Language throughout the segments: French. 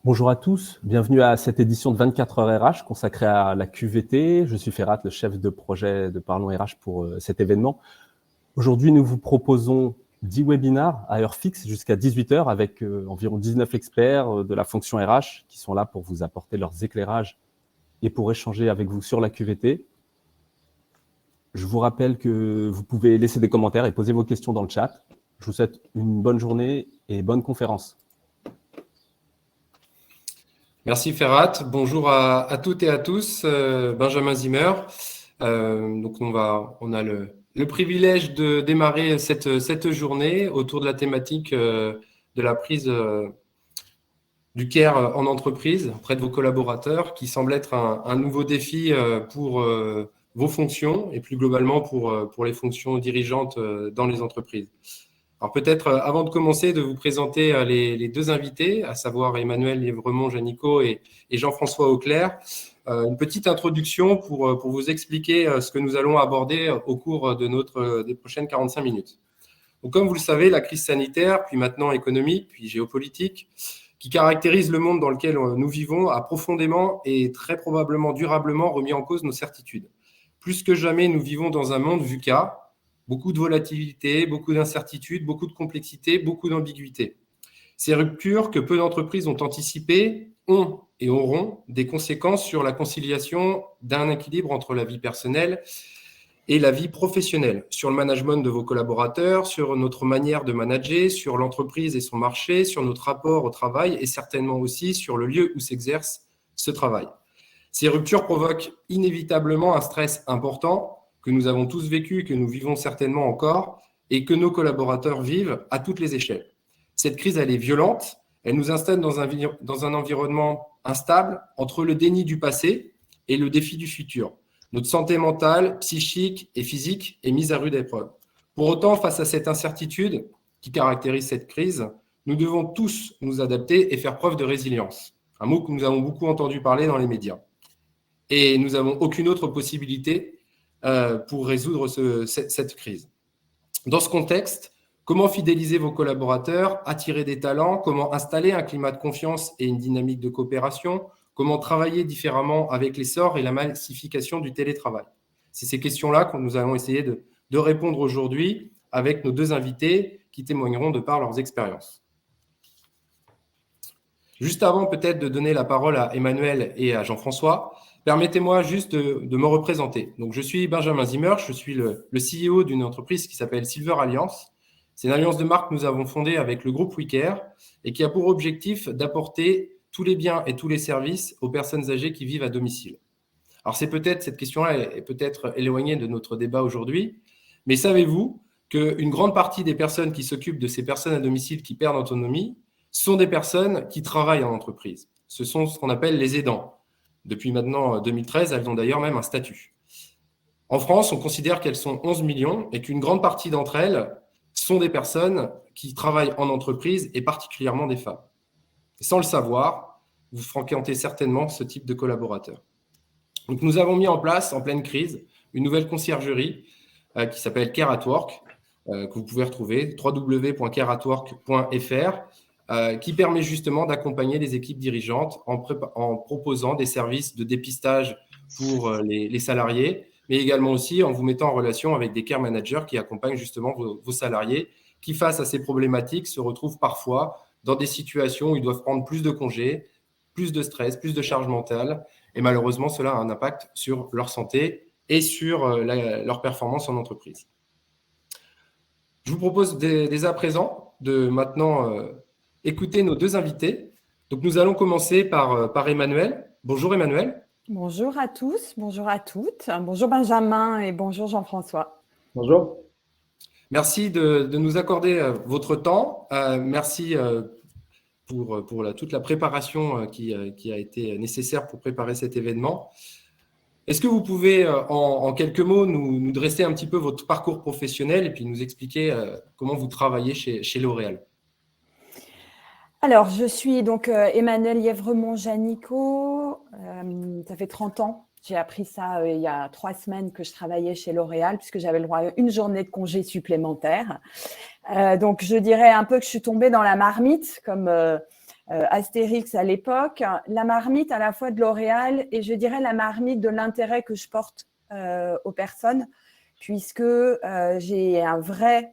Bonjour à tous, bienvenue à cette édition de 24 heures RH consacrée à la QVT. Je suis Ferhat, le chef de projet de Parlons RH pour cet événement. Aujourd'hui, nous vous proposons 10 webinars à heure fixe jusqu'à 18 heures avec environ 19 experts de la fonction RH qui sont là pour vous apporter leurs éclairages et pour échanger avec vous sur la QVT. Je vous rappelle que vous pouvez laisser des commentaires et poser vos questions dans le chat. Je vous souhaite une bonne journée et bonne conférence. Merci Ferhat. Bonjour à toutes et à tous. Benjamin Zimmer. Donc on a le privilège de démarrer cette journée autour de la thématique de la prise du care en entreprise auprès de vos collaborateurs, qui semble être un nouveau défi pour vos fonctions et plus globalement pour les fonctions dirigeantes dans les entreprises. Alors peut-être, avant de commencer, de vous présenter les deux invités, à savoir Emmanuel Lièvremont-Janicaud et Jean-François Auclair. Une petite introduction pour vous expliquer ce que nous allons aborder au cours de des prochaines 45 minutes. Donc, comme vous le savez, la crise sanitaire, puis maintenant économique, puis géopolitique, qui caractérise le monde dans lequel nous vivons, a profondément et très probablement durablement remis en cause nos certitudes. Plus que jamais, nous vivons dans un monde VUCA, beaucoup de volatilité, beaucoup d'incertitudes, beaucoup de complexité, beaucoup d'ambiguïté. Ces ruptures que peu d'entreprises ont anticipées ont et auront des conséquences sur la conciliation d'un équilibre entre la vie personnelle et la vie professionnelle, sur le management de vos collaborateurs, sur notre manière de manager, sur l'entreprise et son marché, sur notre rapport au travail et certainement aussi sur le lieu où s'exerce ce travail. Ces ruptures provoquent inévitablement un stress important que nous avons tous vécu et que nous vivons certainement encore et que nos collaborateurs vivent à toutes les échelles. Cette crise, elle est violente, elle nous installe dans un environnement instable entre le déni du passé et le défi du futur. Notre santé mentale, psychique et physique est mise à rude épreuve. Pour autant, face à cette incertitude qui caractérise cette crise, nous devons tous nous adapter et faire preuve de résilience. Un mot que nous avons beaucoup entendu parler dans les médias. Et nous n'avons aucune autre possibilité pour résoudre cette crise. Dans ce contexte, comment fidéliser vos collaborateurs, attirer des talents, comment installer un climat de confiance et une dynamique de coopération, comment travailler différemment avec l'essor et la massification du télétravail. C'est ces questions-là que nous allons essayer de répondre aujourd'hui avec nos deux invités qui témoigneront de par leurs expériences. Juste avant peut-être de donner la parole à Emmanuel et à Jean-François, permettez-moi juste de me représenter. Donc, je suis Benjamin Zimmer, je suis le CEO d'une entreprise qui s'appelle Silver Alliance. C'est une alliance de marque que nous avons fondée avec le groupe WeCare et qui a pour objectif d'apporter tous les biens et tous les services aux personnes âgées qui vivent à domicile. Alors, cette question-là est peut-être éloignée de notre débat aujourd'hui, mais savez-vous qu'une grande partie des personnes qui s'occupent de ces personnes à domicile qui perdent autonomie sont des personnes qui travaillent en entreprise. Ce sont ce qu'on appelle les aidants. Depuis maintenant 2013, elles ont d'ailleurs même un statut. En France, on considère qu'elles sont 11 millions et qu'une grande partie d'entre elles sont des personnes qui travaillent en entreprise et particulièrement des femmes. Et sans le savoir, vous fréquentez certainement ce type de collaborateurs. Donc, nous avons mis en place, en pleine crise, une nouvelle conciergerie qui s'appelle Care at Work, que vous pouvez retrouver, www.careatwork.fr, qui permet justement d'accompagner les équipes dirigeantes en proposant des services de dépistage pour les salariés, mais également aussi en vous mettant en relation avec des care managers qui accompagnent justement vos salariés qui, face à ces problématiques, se retrouvent parfois dans des situations où ils doivent prendre plus de congés, plus de stress, plus de charge mentale, et malheureusement, cela a un impact sur leur santé et sur leur performance en entreprise. Je vous propose dès à présent de maintenant écouter nos deux invités. Donc, nous allons commencer par Emmanuel. Bonjour Emmanuel. Bonjour à tous, bonjour à toutes. Bonjour Benjamin et bonjour Jean-François. Bonjour. Merci de nous accorder votre temps. Merci pour toute la préparation qui a été nécessaire pour préparer cet événement. Est-ce que vous pouvez, en quelques mots, nous dresser un petit peu votre parcours professionnel et puis nous expliquer comment vous travaillez chez L'Oréal? Alors, je suis donc Emmanuel Lièvremont-Janicaud. Ça fait 30 ans. J'ai appris ça il y a 3 semaines que je travaillais chez L'Oréal puisque j'avais le droit à une journée de congé supplémentaire. Donc, je dirais un peu que je suis tombée dans la marmite comme Astérix à l'époque, la marmite à la fois de L'Oréal et je dirais la marmite de l'intérêt que je porte aux personnes, puisque j'ai un vrai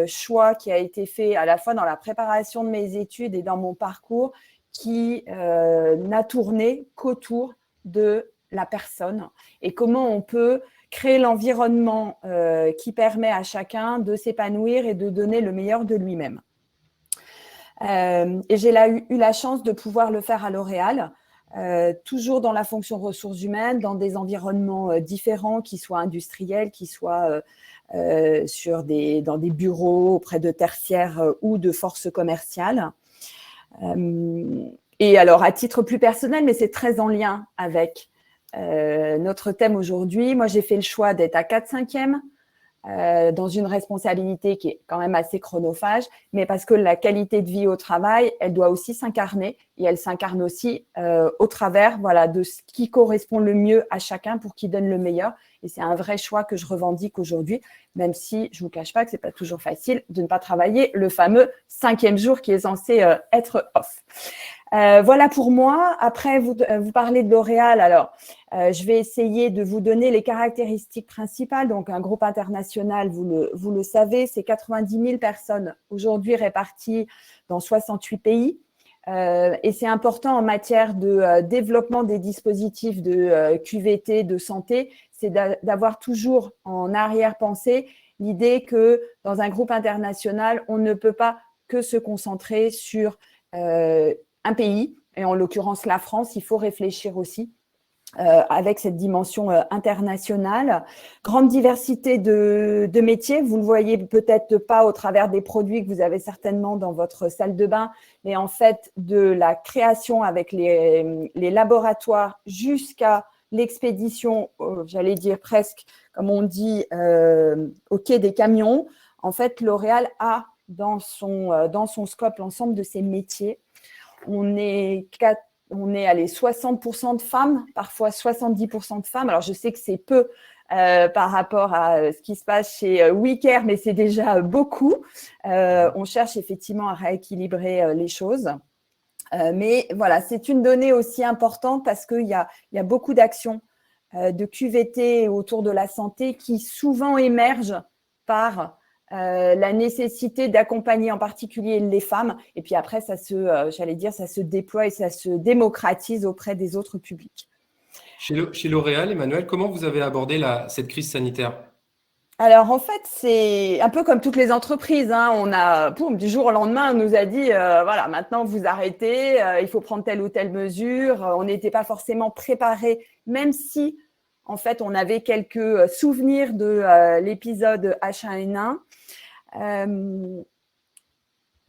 choix qui a été fait à la fois dans la préparation de mes études et dans mon parcours qui n'a tourné qu'autour de la personne et comment on peut créer l'environnement qui permet à chacun de s'épanouir et de donner le meilleur de lui-même. Et j'ai eu la chance de pouvoir le faire à L'Oréal, toujours dans la fonction ressources humaines, dans des environnements différents, qui soient industriels, qui soient dans des bureaux auprès de tertiaires ou de forces commerciales. Et alors, à titre plus personnel, mais c'est très en lien avec notre thème aujourd'hui. Moi, j'ai fait le choix d'être à 4/5e dans une responsabilité qui est quand même assez chronophage, mais parce que la qualité de vie au travail, elle doit aussi s'incarner et elle s'incarne aussi au travers de ce qui correspond le mieux à chacun pour qu'il donne le meilleur. Et c'est un vrai choix que je revendique aujourd'hui, même si je ne vous cache pas que ce n'est pas toujours facile de ne pas travailler le fameux 5e jour qui est censé être off. Voilà pour moi. Après, vous parlez de L'Oréal. Alors, je vais essayer de vous donner les caractéristiques principales. Donc, un groupe international, vous le savez, c'est 90 000 personnes aujourd'hui réparties dans 68 pays. Et c'est important en matière de développement des dispositifs de QVT, de santé, c'est d'avoir toujours en arrière-pensée l'idée que dans un groupe international, on ne peut pas que se concentrer sur un pays, et en l'occurrence la France, il faut réfléchir aussi avec cette dimension internationale. Grande diversité de métiers, vous ne le voyez peut-être pas au travers des produits que vous avez certainement dans votre salle de bain, mais en fait de la création avec les laboratoires jusqu'à l'expédition, j'allais dire presque, comme on dit, au quai des camions. En fait, L'Oréal a dans son scope l'ensemble de ces métiers. On est 60% de femmes, parfois 70% de femmes. Alors, je sais que c'est peu par rapport à ce qui se passe chez WeCare, mais c'est déjà beaucoup. On cherche effectivement à rééquilibrer les choses. Mais voilà, c'est une donnée aussi importante parce qu'il y a beaucoup d'actions de QVT autour de la santé qui souvent émergent par la nécessité d'accompagner en particulier les femmes. Et puis après, ça se déploie et ça se démocratise auprès des autres publics. Chez L'Oréal, Emmanuel, comment vous avez abordé cette crise sanitaire ? Alors, en fait, c'est un peu comme toutes les entreprises. On a, du jour au lendemain, on nous a dit, voilà, maintenant vous arrêtez, il faut prendre telle ou telle mesure. On n'était pas forcément préparé, même si, en fait, on avait quelques souvenirs de l'épisode H1N1.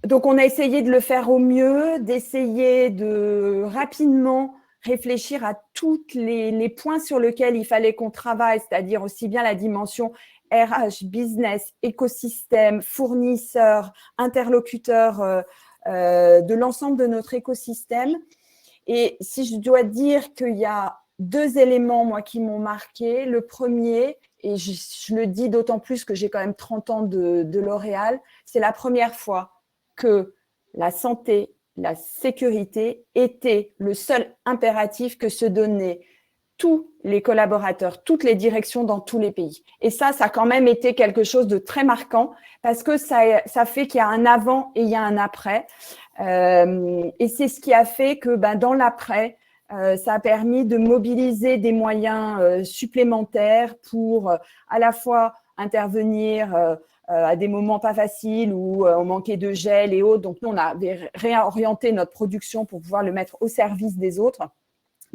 Donc, on a essayé de le faire au mieux, d'essayer de rapidement réfléchir à tous les points sur lesquels il fallait qu'on travaille, c'est-à-dire aussi bien la dimension RH, business, écosystème, fournisseurs, interlocuteurs de l'ensemble de notre écosystème. Et si je dois dire qu'il y a 2 éléments, moi, qui m'ont marqué, le premier, et je le dis d'autant plus que j'ai quand même 30 ans de L'Oréal, c'est la première fois que la santé, la sécurité était le seul impératif que se donnaient tous les collaborateurs, toutes les directions dans tous les pays. Et ça a quand même été quelque chose de très marquant parce que ça fait qu'il y a un avant et il y a un après. Et c'est ce qui a fait que dans l'après, ça a permis de mobiliser des moyens supplémentaires pour à la fois intervenir à des moments pas faciles où on manquait de gel et autres. Donc, nous, on avait réorienté notre production pour pouvoir le mettre au service des autres.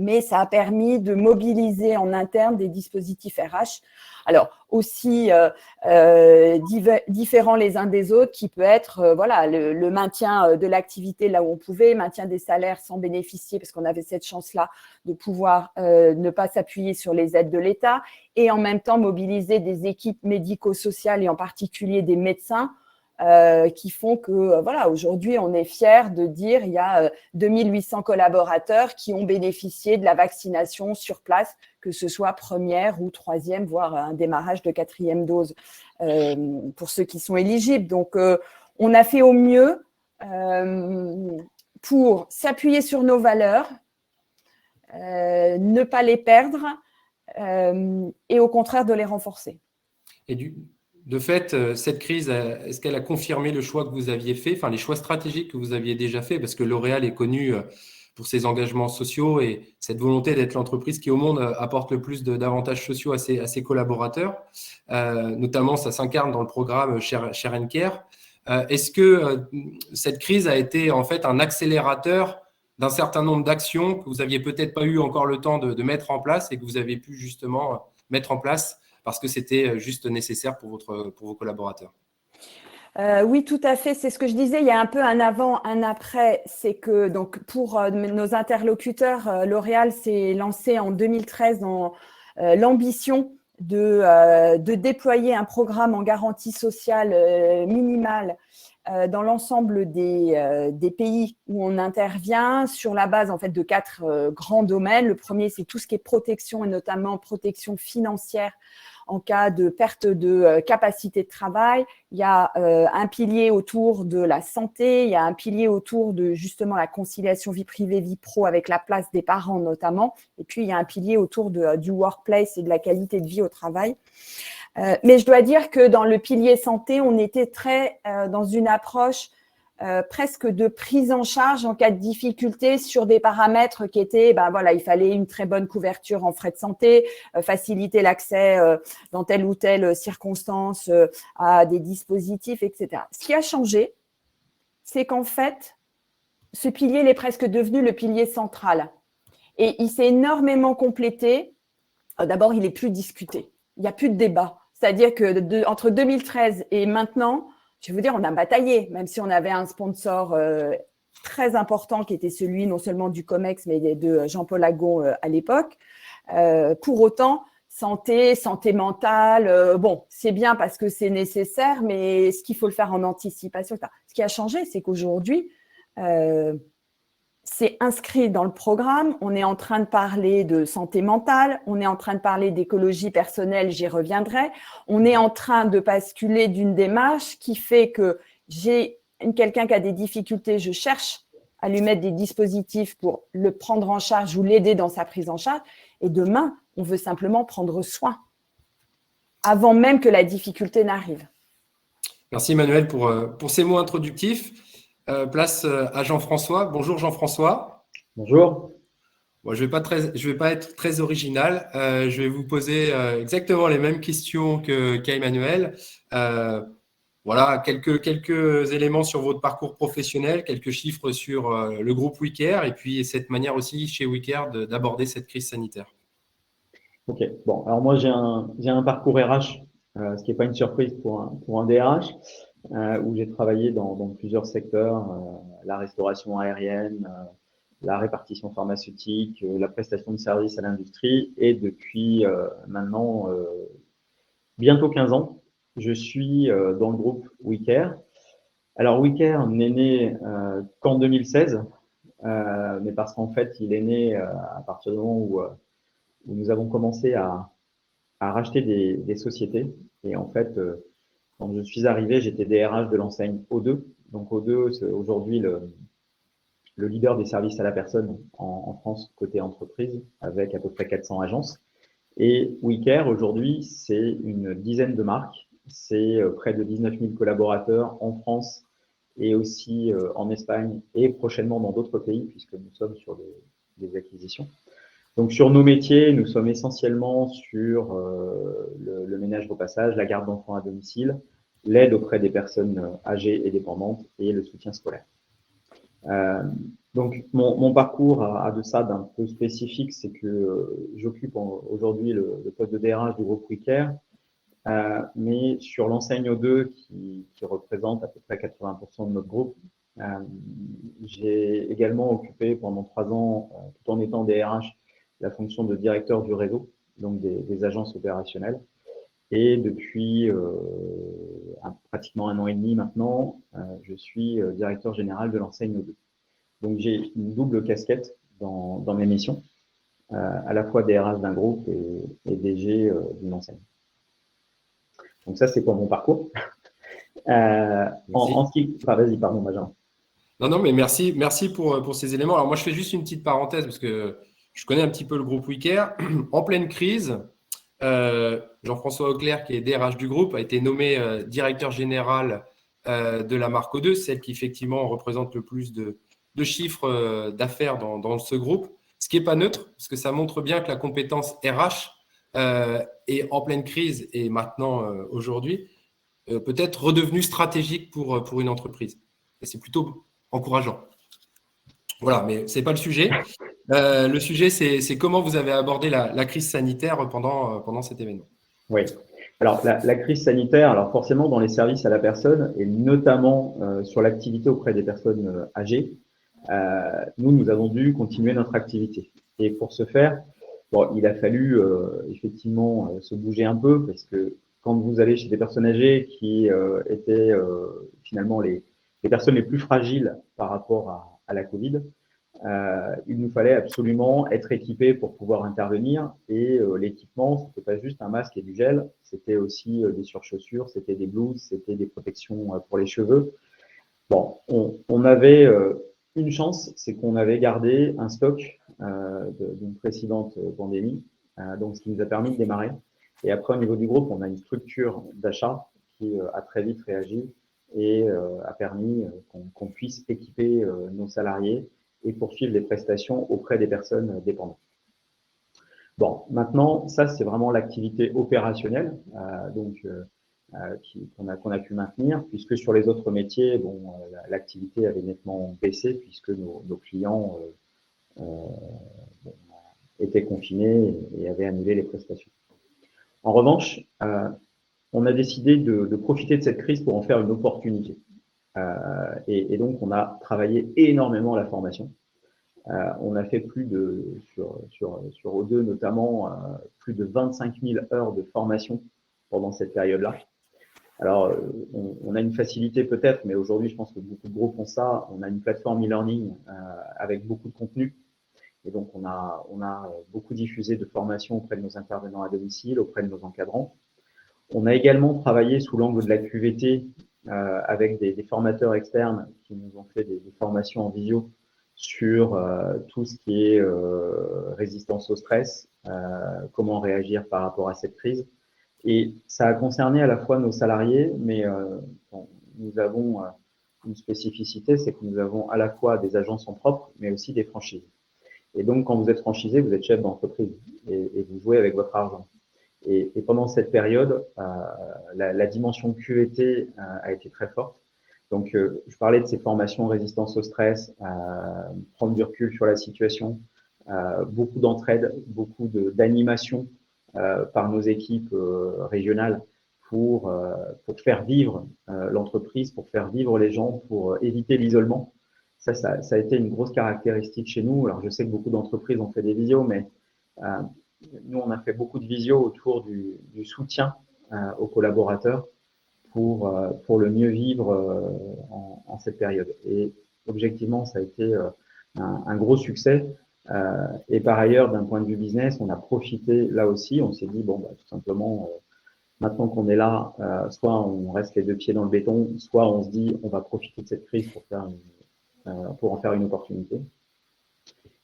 Mais ça a permis de mobiliser en interne des dispositifs RH, alors aussi différents les uns des autres, qui peut être le maintien de l'activité là où on pouvait, maintien des salaires sans bénéficier, parce qu'on avait cette chance-là de pouvoir ne pas s'appuyer sur les aides de l'État, et en même temps mobiliser des équipes médico-sociales et en particulier des médecins qui font que, aujourd'hui, on est fiers de dire il y a 2800 collaborateurs qui ont bénéficié de la vaccination sur place, que ce soit première ou troisième, voire un démarrage de 4e dose pour ceux qui sont éligibles. Donc, on a fait au mieux. pour s'appuyer sur nos valeurs, ne pas les perdre et au contraire de les renforcer. Et de fait, cette crise, est-ce qu'elle a confirmé le choix que vous aviez fait, enfin les choix stratégiques que vous aviez déjà fait, parce que L'Oréal est connu pour ses engagements sociaux et cette volonté d'être l'entreprise qui au monde apporte le plus d'avantages sociaux à ses collaborateurs. Notamment, ça s'incarne dans le programme Share and Care. Est-ce que cette crise a été en fait un accélérateur d'un certain nombre d'actions que vous n'aviez peut-être pas eu encore le temps de mettre en place et que vous avez pu justement mettre en place parce que c'était juste nécessaire pour vos collaborateurs? Oui, tout à fait. C'est ce que je disais. Il y a un peu un avant, un après. C'est que donc pour nos interlocuteurs, L'Oréal s'est lancé en 2013 dans l'ambition de déployer un programme en garantie sociale minimale dans l'ensemble des pays où on intervient sur la base en fait de 4 grands domaines. Le premier, c'est tout ce qui est protection et notamment protection financière en cas de perte de capacité de travail. Il y a un pilier autour de la santé, il y a un pilier autour de justement la conciliation vie privée, vie pro avec la place des parents notamment. Et puis, il y a un pilier autour du workplace et de la qualité de vie au travail. Mais je dois dire que dans le pilier santé, on était très dans une approche presque de prise en charge en cas de difficulté sur des paramètres qui étaient, il fallait une très bonne couverture en frais de santé, faciliter l'accès dans telle ou telle circonstance à des dispositifs, etc. Ce qui a changé, c'est qu'en fait, ce pilier il est presque devenu le pilier central. Et il s'est énormément complété. D'abord, il n'est plus discuté. Il n'y a plus de débat. C'est-à-dire que entre 2013 et maintenant, je vais vous dire, on a bataillé, même si on avait un sponsor très important qui était celui non seulement du COMEX, mais de Jean-Paul Agon à l'époque. Pour autant, santé mentale, c'est bien parce que c'est nécessaire, mais est-ce qu'il faut le faire en anticipation? Ce qui a changé, c'est qu'aujourd'hui, c'est inscrit dans le programme. On est en train de parler de santé mentale, on est en train de parler d'écologie personnelle, j'y reviendrai. On est en train de basculer d'une démarche qui fait que j'ai quelqu'un qui a des difficultés, je cherche à lui mettre des dispositifs pour le prendre en charge ou l'aider dans sa prise en charge. Et demain, on veut simplement prendre soin avant même que la difficulté n'arrive. Merci Emmanuel pour ces mots introductifs. Place à Jean-François. Bonjour Jean-François. Bonjour. Bon, je vais pas être très original. Je vais vous poser exactement les mêmes questions qu'à Emmanuel. Voilà, quelques éléments sur votre parcours professionnel, quelques chiffres sur le groupe WeCare et puis cette manière aussi chez WeCare d'aborder cette crise sanitaire. Ok, bon, alors moi j'ai un parcours RH, ce qui n'est pas une surprise pour un DRH, où j'ai travaillé dans plusieurs secteurs, la restauration aérienne, la répartition pharmaceutique, la prestation de services à l'industrie, et depuis maintenant bientôt 15 ans, je suis dans le groupe WeCare. Alors WeCare n'est né qu'en 2016, mais parce qu'en fait il est né à partir du moment où nous avons commencé à racheter des sociétés. Et en fait, quand je suis arrivé, j'étais DRH de l'enseigne O2. Donc O2, c'est aujourd'hui le leader des services à la personne en France côté entreprise, avec à peu près 400 agences. Et WeCare, aujourd'hui, c'est une dizaine de marques. C'est près de 19 000 collaborateurs en France et aussi en Espagne et prochainement dans d'autres pays, puisque nous sommes sur des acquisitions. Donc, sur nos métiers, nous sommes essentiellement sur le ménage repassage, la garde d'enfants à domicile, l'aide auprès des personnes âgées et dépendantes et le soutien scolaire. Donc, mon parcours a de ça d'un peu spécifique, c'est que j'occupe aujourd'hui le poste de DRH du groupe WeCare, mais sur l'enseigne O2 qui représente à peu près 80% de notre groupe, j'ai également occupé pendant 3 ans, tout en étant DRH, la fonction de directeur du réseau, donc des agences opérationnelles. Et depuis pratiquement 1 an et demi maintenant, je suis directeur général de l'enseigne O2. Donc j'ai une double casquette dans mes missions, à la fois DRH d'un groupe et DG d'une enseigne. Donc ça, c'est pour mon parcours. En ce qui… Enfin, vas-y, pardon, Benjamin. Non, mais merci pour ces éléments. Alors moi, je fais juste une petite parenthèse parce que je connais un petit peu le groupe WeCare. En pleine crise, Jean-François Auclair, qui est DRH du groupe, a été nommé directeur général de la marque O2, celle qui effectivement représente le plus de chiffres d'affaires dans ce groupe. Ce qui n'est pas neutre, parce que ça montre bien que la compétence RH est en pleine crise et maintenant, aujourd'hui, peut-être redevenue stratégique pour une entreprise. Et c'est plutôt encourageant. Voilà, mais ce n'est pas le sujet. Le sujet, c'est comment vous avez abordé la crise sanitaire pendant cet événement. Oui. Alors, la crise sanitaire, alors forcément dans les services à la personne et notamment sur l'activité auprès des personnes âgées, nous avons dû continuer notre activité. Et pour ce faire, bon, il a fallu effectivement se bouger un peu parce que quand vous allez chez des personnes âgées qui étaient finalement les personnes les plus fragiles par rapport à la Covid, il nous fallait absolument être équipés pour pouvoir intervenir et l'équipement, c'était pas juste un masque et du gel, c'était aussi des surchaussures, c'était des blouses, c'était des protections pour les cheveux. Bon, on avait une chance, c'est qu'on avait gardé un stock d'une précédente pandémie, donc ce qui nous a permis de démarrer. Et après, au niveau du groupe, on a une structure d'achat qui a très vite réagi et a permis qu'on puisse équiper nos salariés et poursuivre les prestations auprès des personnes dépendantes. Bon, maintenant, ça, c'est vraiment l'activité opérationnelle qu'on a pu maintenir, puisque sur les autres métiers, bon, l'activité avait nettement baissé puisque nos clients étaient confinés et avaient annulé les prestations. En revanche, on a décidé de profiter de cette crise pour en faire une opportunité. Et donc, on a travaillé énormément à la formation. On a fait sur O2 notamment, plus de 25 000 heures de formation pendant cette période-là. Alors, on a une facilité peut-être, mais aujourd'hui, je pense que beaucoup de groupes ont ça. On a une plateforme e-learning avec beaucoup de contenu. Et donc, on a beaucoup diffusé de formations auprès de nos intervenants à domicile, auprès de nos encadrants. On a également travaillé sous l'angle de la QVT avec des formateurs externes qui nous ont fait des formations en visio sur tout ce qui est résistance au stress, comment réagir par rapport à cette crise. Et ça a concerné à la fois nos salariés, mais nous avons une spécificité, c'est que nous avons à la fois des agences en propre, mais aussi des franchises. Et donc, quand vous êtes franchisé, vous êtes chef d'entreprise et vous jouez avec votre argent. Et pendant cette période, la dimension QVT a été très forte. Donc, je parlais de ces formations résistance au stress, prendre du recul sur la situation, beaucoup d'entraide, beaucoup d'animation par nos équipes régionales pour faire vivre l'entreprise, pour faire vivre les gens, pour éviter l'isolement. Ça a été une grosse caractéristique chez nous. Alors, je sais que beaucoup d'entreprises ont fait des visios, mais nous, on a fait beaucoup de visios autour du soutien aux collaborateurs pour le mieux vivre en cette période. Et objectivement, ça a été un gros succès. Et par ailleurs, d'un point de vue business, on a profité là aussi. On s'est dit, bon, bah, tout simplement, maintenant qu'on est là, soit on reste les deux pieds dans le béton, soit on se dit, on va profiter de cette crise pour en faire une opportunité.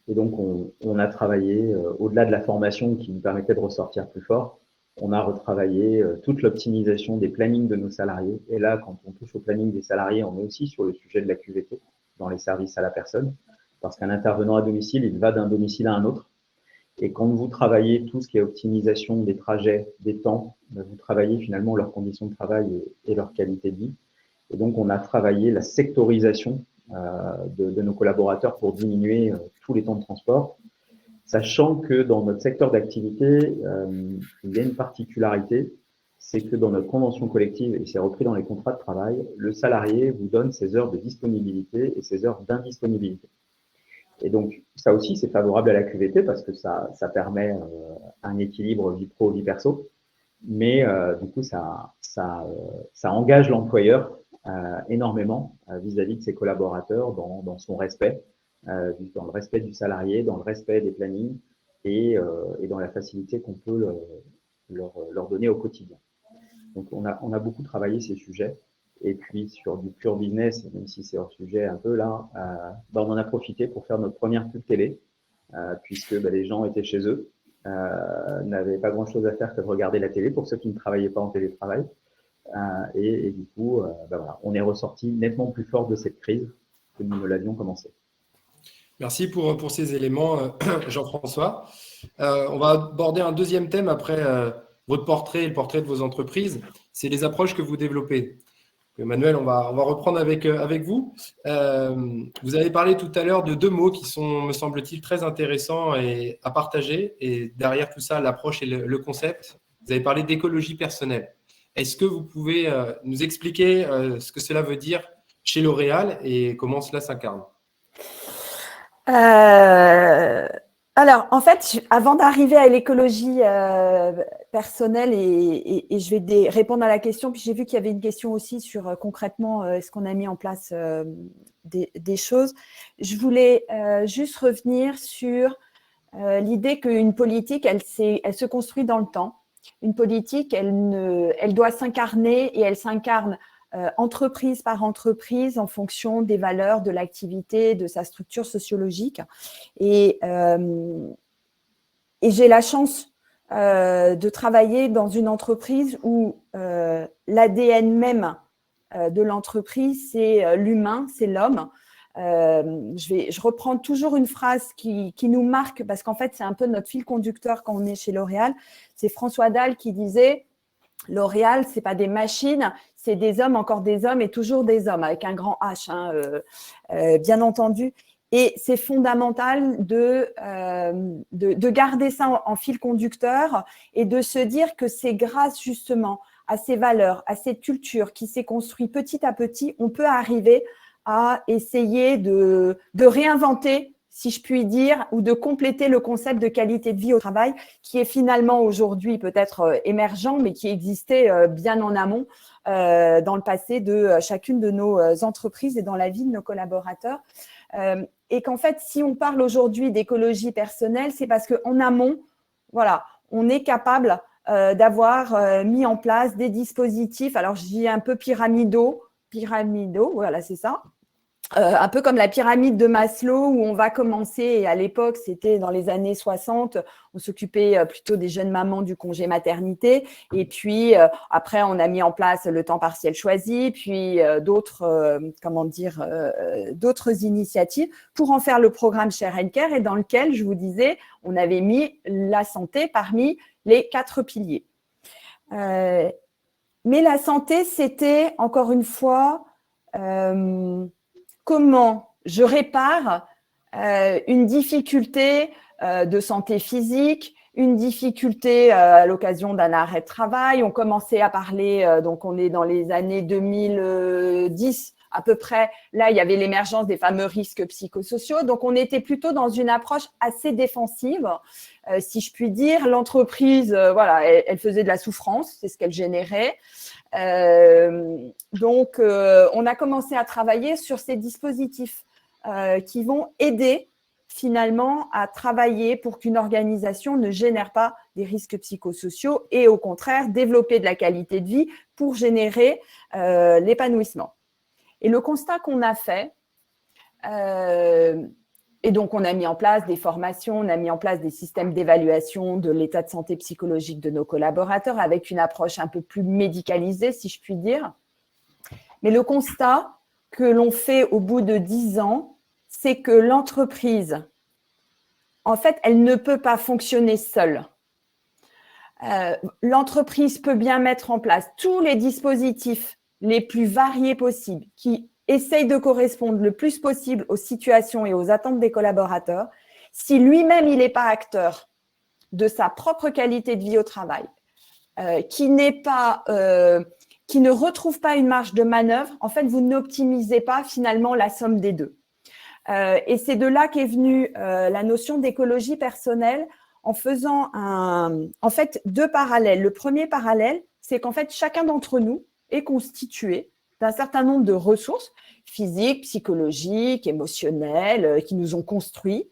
Et donc, on a travaillé, au-delà de la formation qui nous permettait de ressortir plus fort, on a retravaillé toute l'optimisation des plannings de nos salariés. Et là, quand on touche au planning des salariés, on est aussi sur le sujet de la QVT dans les services à la personne. Parce qu'un intervenant à domicile, il va d'un domicile à un autre. Et quand vous travaillez tout ce qui est optimisation des trajets, des temps, vous travaillez finalement leurs conditions de travail et leur qualité de vie. Et donc, on a travaillé la sectorisation de nos collaborateurs pour diminuer tous les temps de transport, sachant que dans notre secteur d'activité, il y a une particularité, c'est que dans notre convention collective, et c'est repris dans les contrats de travail, le salarié vous donne ses heures de disponibilité et ses heures d'indisponibilité. Et donc, ça aussi, c'est favorable à la QVT parce que ça permet un équilibre vie pro, vie perso. Mais du coup, ça engage l'employeur énormément vis-à-vis de ses collaborateurs dans son respect, dans le respect du salarié, dans le respect des plannings et dans la facilité qu'on peut leur donner au quotidien. Donc, on a beaucoup travaillé ces sujets. Et puis sur du pur business, même si c'est hors sujet un peu là, on en a profité pour faire notre première pub télé, puisque les gens étaient chez eux, n'avaient pas grand-chose à faire que de regarder la télé pour ceux qui ne travaillaient pas en télétravail. Et du coup, voilà, on est ressorti nettement plus fort de cette crise que nous ne l'avions commencé. Merci pour ces éléments, Jean-François. On va aborder un deuxième thème après votre portrait et le portrait de vos entreprises. C'est les approches que vous développez. Manuel, on va reprendre avec vous. Vous avez parlé tout à l'heure de deux mots qui sont, me semble-t-il, très intéressants à partager. Et derrière tout ça, l'approche et le concept. Vous avez parlé d'écologie personnelle. Est-ce que vous pouvez nous expliquer ce que cela veut dire chez L'Oréal et comment cela s'incarne ? Alors, en fait, avant d'arriver à l'écologie personnelle, et je vais répondre à la question, puis j'ai vu qu'il y avait une question aussi sur concrètement, est-ce qu'on a mis en place des choses. Je voulais juste revenir sur l'idée qu'une politique, elle se construit dans le temps. Une politique, elle doit s'incarner et elle s'incarne entreprise par entreprise en fonction des valeurs, de l'activité, de sa structure sociologique. Et j'ai la chance de travailler dans une entreprise où l'ADN même de l'entreprise, c'est l'humain, c'est l'homme. Je reprends toujours une phrase qui nous marque parce qu'en fait, c'est un peu notre fil conducteur quand on est chez L'Oréal. C'est François Dalle qui disait « L'Oréal, ce n'est pas des machines, c'est des hommes, encore des hommes et toujours des hommes », avec un grand H, bien entendu. Et c'est fondamental de garder ça en fil conducteur et de se dire que c'est grâce justement à ces valeurs, à cette culture qui s'est construite petit à petit, on peut arriver à essayer de réinventer, si je puis dire, ou de compléter le concept de qualité de vie au travail qui est finalement aujourd'hui peut-être émergent, mais qui existait bien en amont dans le passé de chacune de nos entreprises et dans la vie de nos collaborateurs. Et qu'en fait, si on parle aujourd'hui d'écologie personnelle, c'est parce qu'en amont, voilà, on est capable d'avoir mis en place des dispositifs, alors je dis un peu pyramidaux, voilà, c'est ça. Un peu comme la pyramide de Maslow où on va commencer, et à l'époque, c'était dans les années 60, on s'occupait plutôt des jeunes mamans du congé maternité. Et puis, après, on a mis en place le temps partiel choisi, puis d'autres initiatives pour en faire le programme Share and Care et dans lequel, je vous disais, on avait mis la santé parmi les 4 piliers. Mais la santé, c'était, encore une fois, comment je répare une difficulté de santé physique, une difficulté à l'occasion d'un arrêt de travail. On commençait à parler, donc on est dans les années 2010 à peu près. Là, il y avait l'émergence des fameux risques psychosociaux. Donc, on était plutôt dans une approche assez défensive, si je puis dire. L'entreprise, voilà, elle faisait de la souffrance, c'est ce qu'elle générait. Donc, on a commencé à travailler sur ces dispositifs qui vont aider finalement à travailler pour qu'une organisation ne génère pas des risques psychosociaux et au contraire développer de la qualité de vie pour générer l'épanouissement. Et le constat qu'on a fait, et donc on a mis en place des formations, on a mis en place des systèmes d'évaluation de l'état de santé psychologique de nos collaborateurs avec une approche un peu plus médicalisée, si je puis dire. Mais le constat que l'on fait au bout de 10 ans, c'est que l'entreprise, en fait, elle ne peut pas fonctionner seule. L'entreprise peut bien mettre en place tous les dispositifs les plus variés possibles, qui essayent de correspondre le plus possible aux situations et aux attentes des collaborateurs. Si lui-même, il n'est pas acteur de sa propre qualité de vie au travail, qui ne retrouve pas une marge de manœuvre, en fait, vous n'optimisez pas finalement la somme des deux. Et c'est de là qu'est venue la notion d'écologie personnelle en faisant en fait 2 parallèles. Le premier parallèle, c'est qu'en fait, chacun d'entre nous est constitué d'un certain nombre de ressources physiques, psychologiques, émotionnelles, qui nous ont construits.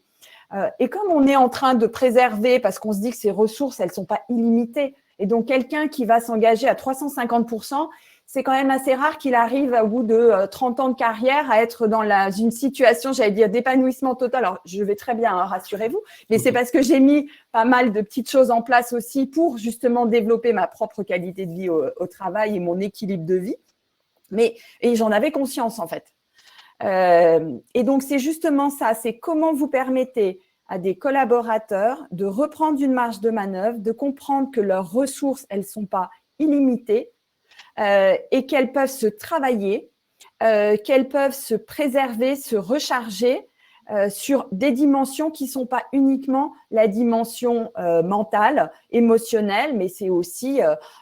Et comme on est en train de préserver, parce qu'on se dit que ces ressources, elles ne sont pas illimitées, et donc quelqu'un qui va s'engager à 350%, c'est quand même assez rare qu'il arrive au bout de 30 ans de carrière à être dans une situation, j'allais dire, d'épanouissement total. Alors, je vais très bien, hein, rassurez-vous, mais c'est parce que j'ai mis pas mal de petites choses en place aussi pour justement développer ma propre qualité de vie au travail et mon équilibre de vie. Et j'en avais conscience, en fait. Et donc, c'est justement ça, c'est comment vous permettez à des collaborateurs de reprendre une marge de manœuvre, de comprendre que leurs ressources, elles ne sont pas illimitées et qu'elles peuvent se travailler, qu'elles peuvent se préserver, se recharger sur des dimensions qui ne sont pas uniquement la dimension mentale, émotionnelle, mais c'est aussi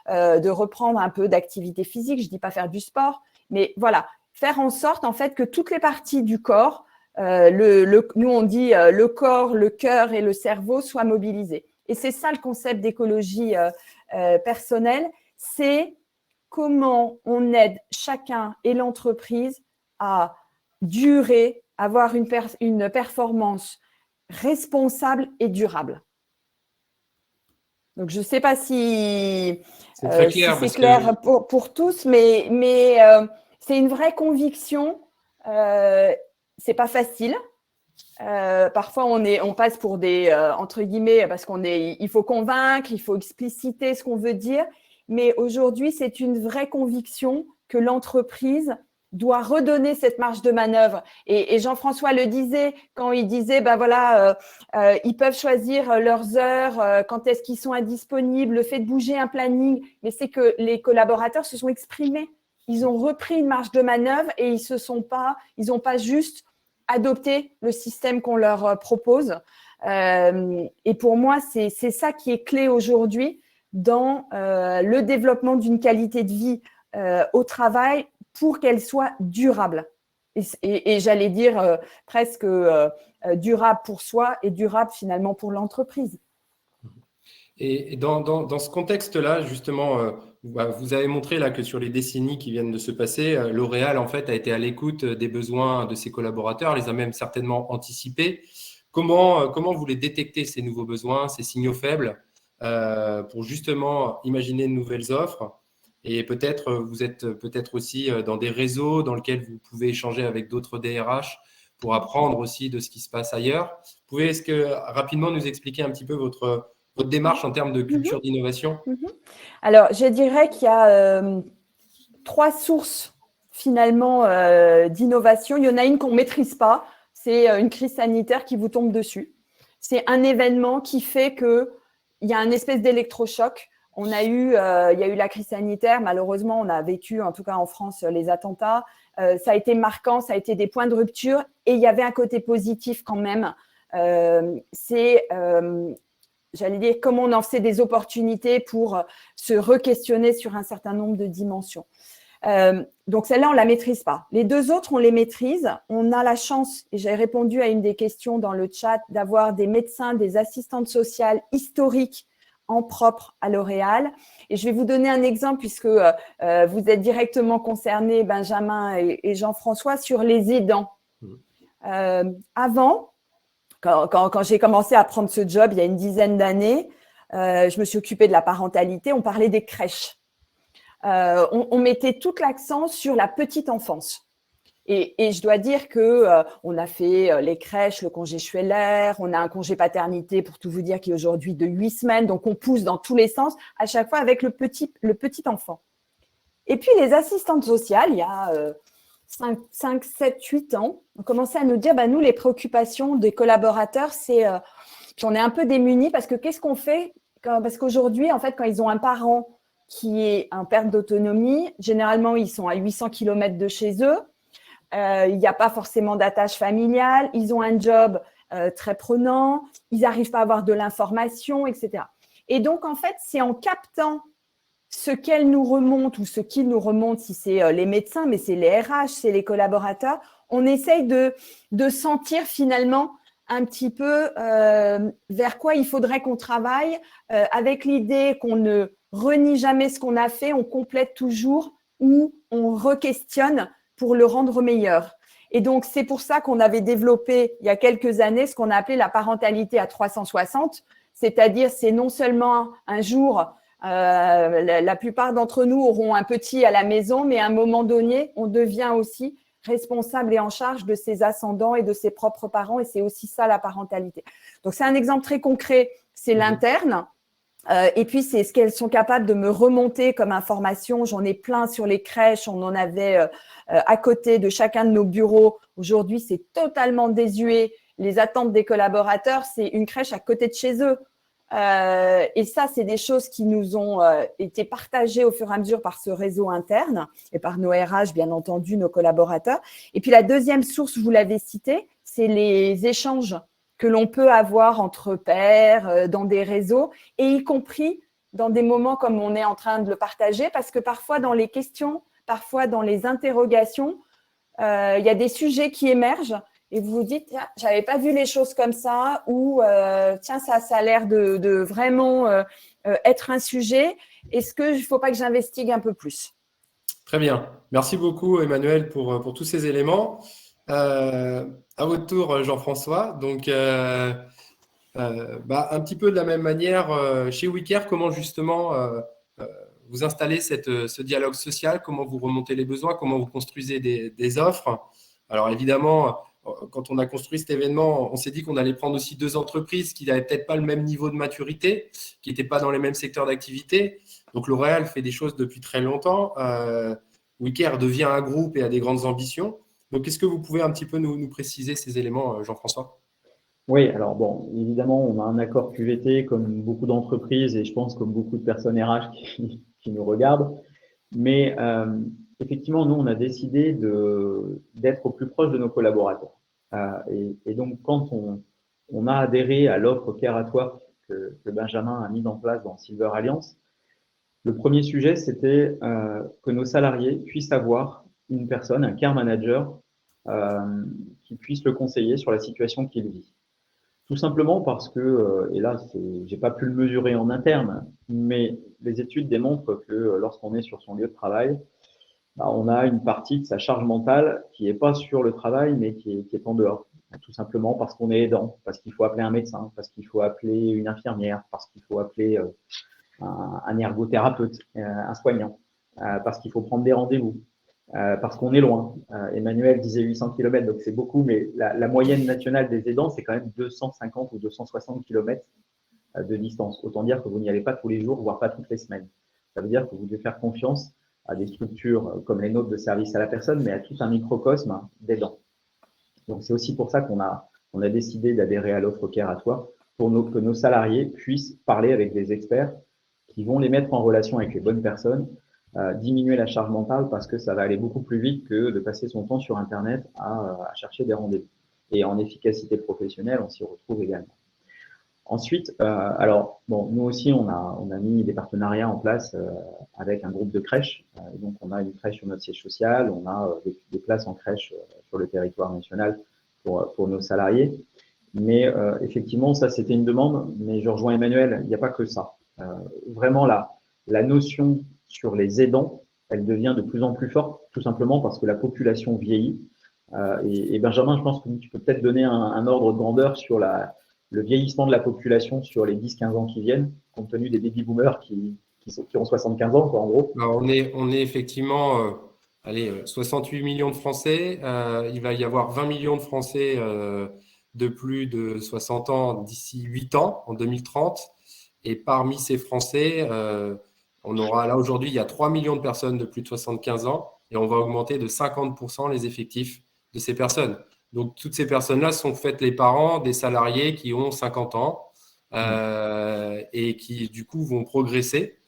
de reprendre un peu d'activité physique. Je ne dis pas faire du sport, mais voilà, faire en sorte en fait que toutes les parties du corps, nous on dit le corps, le cœur et le cerveau soient mobilisés. Et c'est ça le concept d'écologie personnelle, c'est comment on aide chacun et l'entreprise à durer, avoir une performance responsable et durable. Donc, je ne sais pas si c'est clair pour tous, mais c'est une vraie conviction. C'est pas facile. Parfois, on passe pour des entre guillemets parce il faut convaincre, il faut expliciter ce qu'on veut dire. Mais aujourd'hui, c'est une vraie conviction que l'entreprise doit redonner cette marge de manœuvre. Et Jean-François le disait quand il disait, ben voilà, ils peuvent choisir leurs heures, quand est-ce qu'ils sont indisponibles, le fait de bouger un planning. Mais c'est que les collaborateurs se sont exprimés. Ils ont repris une marge de manœuvre et ils n'ont pas juste adopté le système qu'on leur propose. Et pour moi, c'est ça qui est clé aujourd'hui dans le développement d'une qualité de vie au travail pour qu'elle soit durable. Et j'allais dire presque durable pour soi et durable finalement pour l'entreprise. Et dans ce contexte-là, justement, vous avez montré là que sur les décennies qui viennent de se passer, L'Oréal en fait a été à l'écoute des besoins de ses collaborateurs, les a même certainement anticipés. Comment vous les détectez, ces nouveaux besoins, ces signaux faibles, pour justement imaginer de nouvelles offres? Et peut-être vous êtes aussi dans des réseaux dans lesquels vous pouvez échanger avec d'autres DRH pour apprendre aussi de ce qui se passe ailleurs. Vous pouvez rapidement nous expliquer un petit peu votre démarche en termes de culture d'innovation? Alors, je dirais qu'il y a 3 sources finalement d'innovation. Il y en a une qu'on ne maîtrise pas, c'est une crise sanitaire qui vous tombe dessus. C'est un événement qui fait qu'il y a un espèce d'électrochoc. Il y a eu la crise sanitaire, malheureusement, on a vécu, en tout cas en France, les attentats. Ça a été marquant, ça a été des points de rupture et il y avait un côté positif quand même. J'allais dire, comment on en fait des opportunités pour se re-questionner sur un certain nombre de dimensions. Donc, celle-là, on ne la maîtrise pas. Les 2 autres, on les maîtrise. On a la chance, et j'ai répondu à une des questions dans le chat, d'avoir des médecins, des assistantes sociales historiques en propre à L'Oréal. Et je vais vous donner un exemple puisque vous êtes directement concernés, Benjamin et Jean-François, sur les aidants. Avant, quand j'ai commencé à prendre ce job il y a une dizaine d'années, je me suis occupée de la parentalité, on parlait des crèches. On mettait tout l'accent sur la petite enfance. Et je dois dire qu'on a fait les crèches, le congé Schweller, on a un congé paternité, pour tout vous dire, qui est aujourd'hui de 8 semaines. Donc, on pousse dans tous les sens, à chaque fois avec le petit enfant. Et puis, les assistantes sociales, il y a 5, 7, 8 ans, on commençait à nous dire, nous, les préoccupations des collaborateurs, c'est qu'on est un peu démunis parce que qu'est-ce qu'on fait? Parce qu'aujourd'hui, en fait, quand ils ont un parent qui est en perte d'autonomie, généralement, ils sont à 800 km de chez eux. Il n'y a pas forcément d'attache familiale. Ils ont un job très prenant. Ils n'arrivent pas à avoir de l'information, etc. Et donc, en fait, c'est en captant ce qu'elles nous remontent ou ce qu'ils nous remontent, si c'est les médecins, mais c'est les RH, c'est les collaborateurs, on essaye de sentir finalement un petit peu vers quoi il faudrait qu'on travaille avec l'idée qu'on ne renie jamais ce qu'on a fait, on complète toujours ou on re-questionne pour le rendre meilleur. Et donc, c'est pour ça qu'on avait développé il y a quelques années ce qu'on a appelé la parentalité à 360, c'est-à-dire c'est non seulement un jour La plupart d'entre nous auront un petit à la maison, mais à un moment donné, on devient aussi responsable et en charge de ses ascendants et de ses propres parents, et c'est aussi ça la parentalité. Donc, c'est un exemple très concret, c'est l'interne. Et puis, c'est ce qu'elles sont capables de me remonter comme information. J'en ai plein sur les crèches. On en avait à côté de chacun de nos bureaux. Aujourd'hui, c'est totalement désuet. Les attentes des collaborateurs, c'est une crèche à côté de chez eux. Et ça, c'est des choses qui nous ont été partagées au fur et à mesure par ce réseau interne et par nos RH, bien entendu, nos collaborateurs. Et puis, la deuxième source, vous l'avez citée, c'est les échanges que l'on peut avoir entre pairs, dans des réseaux, et y compris dans des moments comme on est en train de le partager, parce que parfois dans les questions, parfois dans les interrogations, il y a des sujets qui émergent et vous vous dites, tiens, j'avais pas vu les choses comme ça, ou tiens, ça a l'air de vraiment être un sujet. Est-ce qu'il ne faut pas que j'investigue un peu plus? Très bien. Merci beaucoup, Emmanuel, pour tous ces éléments. À votre tour, Jean-François. Donc, un petit peu de la même manière, chez WeCare, comment justement vous installez ce dialogue social, comment vous remontez les besoins, comment vous construisez des offres. Alors évidemment, quand on a construit cet événement, on s'est dit qu'on allait prendre aussi deux entreprises qui n'avaient peut-être pas le même niveau de maturité, qui n'étaient pas dans les mêmes secteurs d'activité. Donc L'Oréal fait des choses depuis très longtemps. WeCare devient un groupe et a des grandes ambitions. Donc, est-ce que vous pouvez un petit peu nous préciser ces éléments, Jean-François? Oui, alors bon, évidemment, on a un accord QVT comme beaucoup d'entreprises et je pense comme beaucoup de personnes RH qui nous regardent. Mais effectivement, nous, on a décidé d'être au plus proche de nos collaborateurs. Et donc, quand on a adhéré à l'offre Care at Work que Benjamin a mise en place dans Silver Alliance, le premier sujet, c'était que nos salariés puissent avoir une personne, un care manager, qui puisse le conseiller sur la situation qu'il vit. Tout simplement parce que, et là, j'ai pas pu le mesurer en interne, mais les études démontrent que lorsqu'on est sur son lieu de travail, on a une partie de sa charge mentale qui est pas sur le travail, mais qui est en dehors. Tout simplement parce qu'on est aidant, parce qu'il faut appeler un médecin, parce qu'il faut appeler une infirmière, parce qu'il faut appeler un ergothérapeute, un soignant, parce qu'il faut prendre des rendez-vous, parce qu'on est loin. Emmanuel disait 800 km, donc c'est beaucoup, mais la moyenne nationale des aidants, c'est quand même 250 ou 260 km de distance. Autant dire que vous n'y allez pas tous les jours, voire pas toutes les semaines. Ça veut dire que vous devez faire confiance à des structures comme les nôtres de service à la personne, mais à tout un microcosme d'aidants. Donc c'est aussi pour ça qu'on a décidé d'adhérer à l'offre Care at Work pour que nos salariés puissent parler avec des experts qui vont les mettre en relation avec les bonnes personnes, diminuer la charge mentale parce que ça va aller beaucoup plus vite que de passer son temps sur Internet à chercher des rendez-vous. Et en efficacité professionnelle, on s'y retrouve également. Ensuite, alors bon, nous aussi, on a mis des partenariats en place avec un groupe de crèches. Donc, on a une crèche sur notre siège social, on a des places en crèche sur le territoire national pour nos salariés. Mais effectivement, ça, c'était une demande. Mais je rejoins Emmanuel, il n'y a pas que ça. Vraiment, la notion sur les aidants, elle devient de plus en plus forte, tout simplement parce que la population vieillit. Et Benjamin, je pense que tu peux peut-être donner un ordre de grandeur sur le vieillissement de la population sur les 10-15 ans qui viennent, compte tenu des baby-boomers qui ont 75 ans, quoi, en gros. Alors, on est effectivement 68 millions de Français. Il va y avoir 20 millions de Français de plus de 60 ans d'ici 8 ans, en 2030. Et parmi ces Français, on aura là aujourd'hui, il y a 3 millions de personnes de plus de 75 ans et on va augmenter de 50% les effectifs de ces personnes. Donc, toutes ces personnes-là sont faites les parents des salariés qui ont 50 ans et qui, du coup, vont progresser.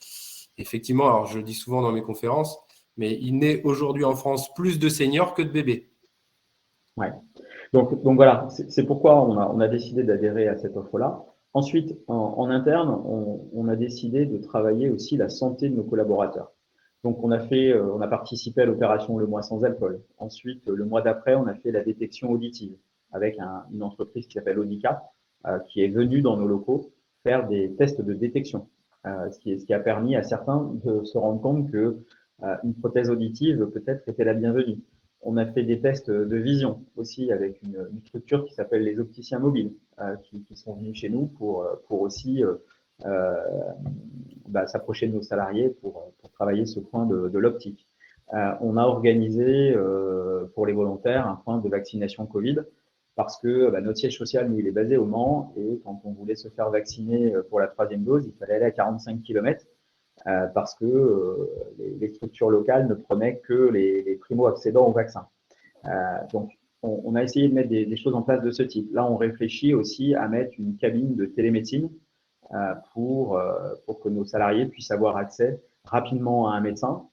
Effectivement, alors je le dis souvent dans mes conférences, mais il naît aujourd'hui en France plus de seniors que de bébés. Ouais. Donc voilà, c'est pourquoi on a décidé d'adhérer à cette offre-là. Ensuite, en interne, on a décidé de travailler aussi la santé de nos collaborateurs. Donc, on a participé à l'opération Le Mois sans alcool. Ensuite, le mois d'après, on a fait la détection auditive avec une entreprise qui s'appelle Audica, qui est venue dans nos locaux faire des tests de détection, ce qui a permis à certains de se rendre compte que une prothèse auditive peut-être était la bienvenue. On a fait des tests de vision aussi avec une structure qui s'appelle les opticiens mobiles, qui sont venus chez nous pour aussi s'approcher de nos salariés pour travailler ce point de l'optique. On a organisé pour les volontaires un point de vaccination Covid parce que notre siège social, nous, il est basé au Mans et quand on voulait se faire vacciner pour la 3e dose, il fallait aller à 45 km parce que les structures locales ne prenaient que les primo-accédants au vaccin. Donc, on a essayé de mettre des choses en place de ce type. Là, on réfléchit aussi à mettre une cabine de télémédecine pour que nos salariés puissent avoir accès rapidement à un médecin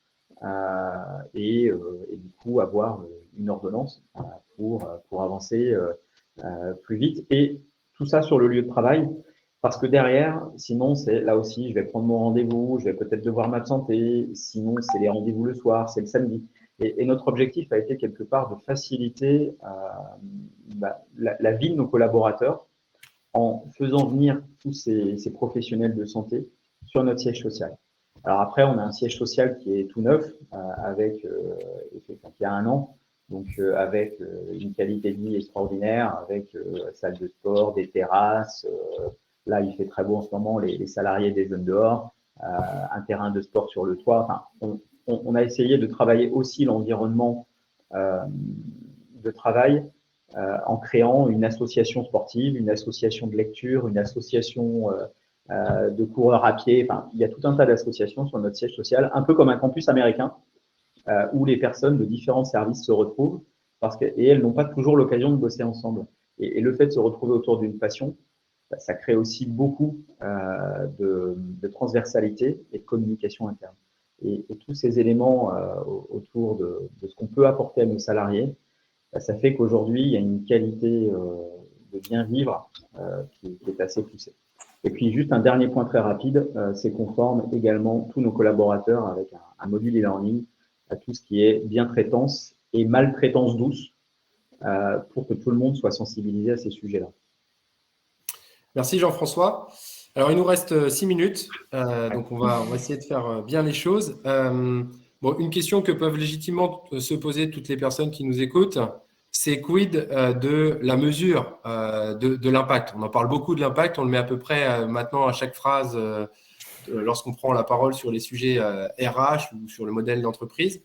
et du coup avoir une ordonnance pour avancer plus vite. Et tout ça sur le lieu de travail, parce que derrière, sinon, c'est là aussi, je vais prendre mon rendez-vous, je vais peut-être devoir m'absenter, sinon, c'est les rendez-vous le soir, c'est le samedi. Et notre objectif a été quelque part de faciliter la vie de nos collaborateurs en faisant venir tous ces professionnels de santé sur notre siège social. Alors après, on a un siège social qui est tout neuf, qui a 1 an, donc avec une qualité de vie extraordinaire, avec salle de sport, des terrasses. Là, il fait très beau en ce moment, les salariés déjeunent dehors, un terrain de sport sur le toit. Enfin, on a essayé de travailler aussi l'environnement de travail en créant une association sportive, une association de lecture, une association de coureurs à pied. Enfin, il y a tout un tas d'associations sur notre siège social, un peu comme un campus américain, où les personnes de différents services se retrouvent et elles n'ont pas toujours l'occasion de bosser ensemble. Et le fait de se retrouver autour d'une passion, ça crée aussi beaucoup de transversalité et de communication interne. Et tous ces éléments autour de ce qu'on peut apporter à nos salariés, ça fait qu'aujourd'hui, il y a une qualité de bien vivre qui est assez poussée. Et puis, juste un dernier point très rapide, c'est qu'on forme également tous nos collaborateurs avec un module e-learning à tout ce qui est bientraitance et maltraitance douce pour que tout le monde soit sensibilisé à ces sujets-là. Merci Jean-François. Alors, il nous reste 6 minutes, donc on va essayer de faire bien les choses. Une question que peuvent légitimement se poser toutes les personnes qui nous écoutent, c'est quid de la mesure de l'impact. On en parle beaucoup de l'impact, on le met à peu près maintenant à chaque phrase lorsqu'on prend la parole sur les sujets RH ou sur le modèle d'entreprise.